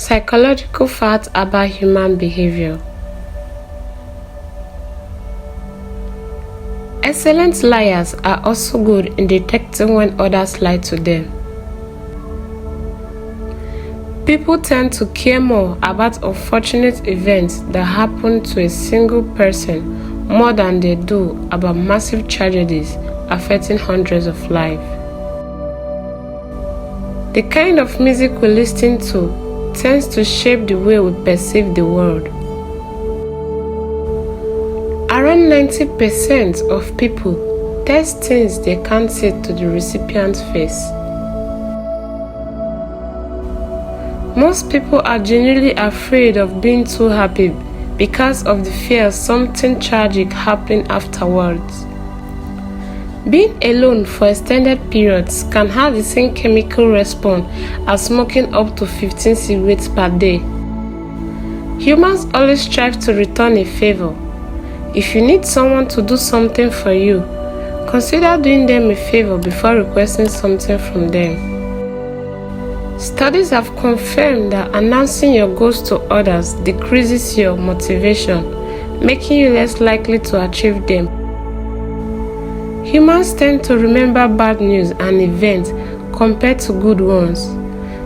Psychological facts about human behavior. Excellent liars are also good in detecting when others lie to them. People tend to care more about unfortunate events that happen to a single person more than they do about massive tragedies affecting hundreds of lives. The kind of music we listen to tends to shape the way we perceive the world. Around 90% of people test things they can't say to the recipient's face. Most people are genuinely afraid of being too happy because of the fear of something tragic happening afterwards. Being alone for extended periods can have the same chemical response as smoking up to 15 cigarettes per day. Humans always strive to return a favor. If you need someone to do something for you, consider doing them a favor before requesting something from them. Studies have confirmed that announcing your goals to others decreases your motivation, making you less likely to achieve them. Humans tend to remember bad news and events compared to good ones.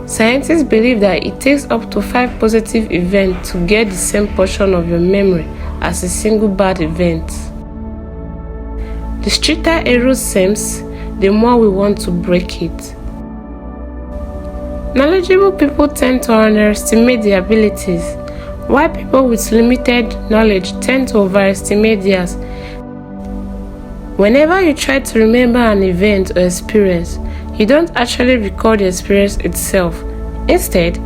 Scientists believe that it takes up to 5 positive events to get the same portion of your memory as a single bad event. The stricter a rule seems, the more we want to break it. Knowledgeable people tend to underestimate their abilities, while people with limited knowledge tend to overestimate theirs. Whenever you try to remember an event or experience, you don't actually recall the experience itself. Instead,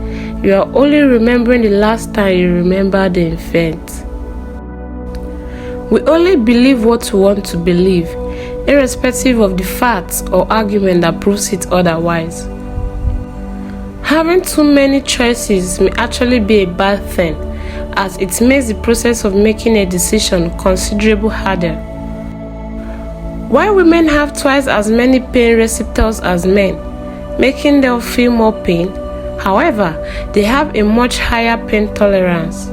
you are only remembering the last time you remember the event. We only believe what we want to believe, irrespective of the facts or argument that proves it otherwise. Having too many choices may actually be a bad thing, as it makes the process of making a decision considerably harder. While women have twice as many pain receptors as men, making them feel more pain, however, they have a much higher pain tolerance.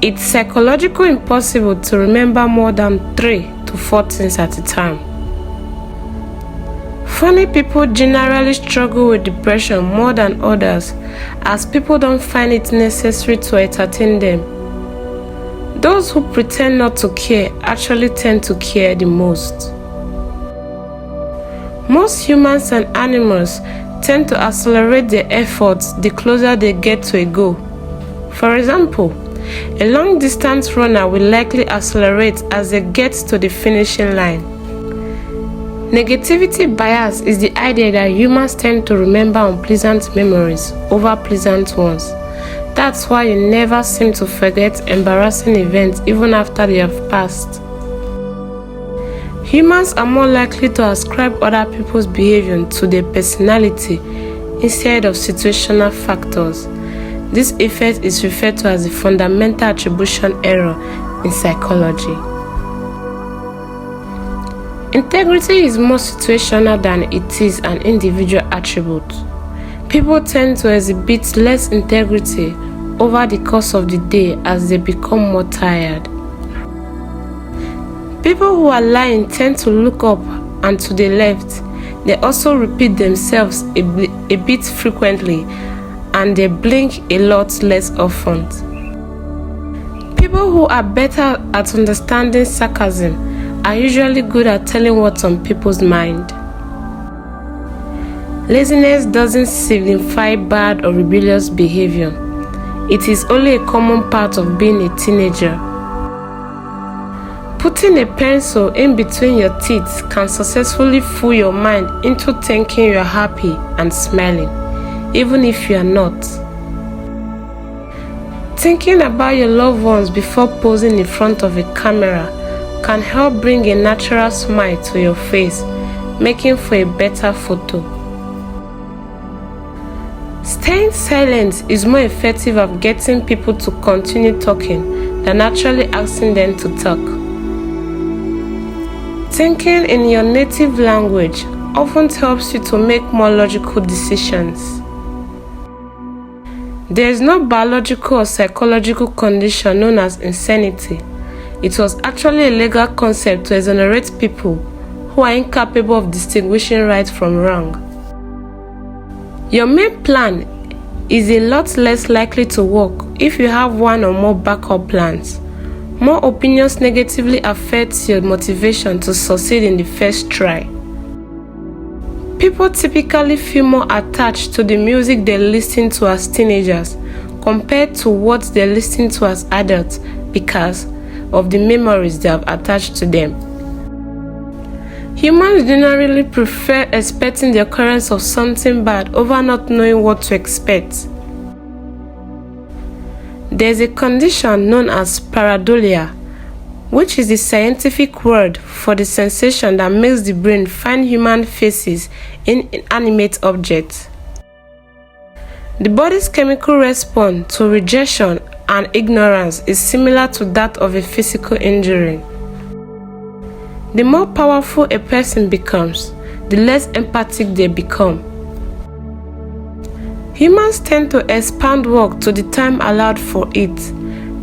It's psychologically impossible to remember more than 3 to 4 things at a time. Funny people generally struggle with depression more than others, as people don't find it necessary to entertain them. Those who pretend not to care actually tend to care the most. Most humans and animals tend to accelerate their efforts the closer they get to a goal. For example, a long-distance runner will likely accelerate as they get to the finishing line. Negativity bias is the idea that humans tend to remember unpleasant memories over pleasant ones. That's why you never seem to forget embarrassing events even after they have passed. Humans are more likely to ascribe other people's behavior to their personality instead of situational factors. This effect is referred to as the fundamental attribution error in psychology. Integrity is more situational than it is an individual attribute. People tend to exhibit less integrity over the course of the day as they become more tired. People who are lying tend to look up and to the left. They also repeat themselves a bit frequently, and they blink a lot less often. People who are better at understanding sarcasm are usually good at telling what's on people's mind. Laziness doesn't signify bad or rebellious behavior. It is only a common part of being a teenager. Putting a pencil in between your teeth can successfully fool your mind into thinking you are happy and smiling, even if you are not. Thinking about your loved ones before posing in front of a camera can help bring a natural smile to your face, making for a better photo. Staying silent is more effective at getting people to continue talking than actually asking them to talk. Thinking in your native language often helps you to make more logical decisions. There is no biological or psychological condition known as insanity. It was actually a legal concept to exonerate people who are incapable of distinguishing right from wrong. Your main plan is a lot less likely to work if you have one or more backup plans. More opinions negatively affect your motivation to succeed in the first try. People typically feel more attached to the music they listen to as teenagers compared to what they listen to as adults because of the memories they have attached to them. Humans generally prefer expecting the occurrence of something bad over not knowing what to expect. There is a condition known as Paradolia, which is the scientific word for the sensation that makes the brain find human faces in inanimate objects. The body's chemical response to rejection and ignorance is similar to that of a physical injury. The more powerful a person becomes, the less empathic they become. Humans tend to expand work to the time allowed for it.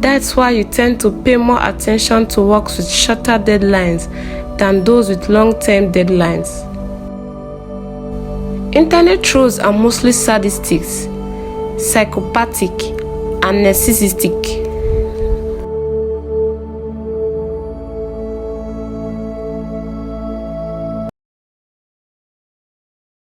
That's why you tend to pay more attention to works with shorter deadlines than those with long-term deadlines. Internet trolls are mostly sadistic, psychopathic, and narcissistic.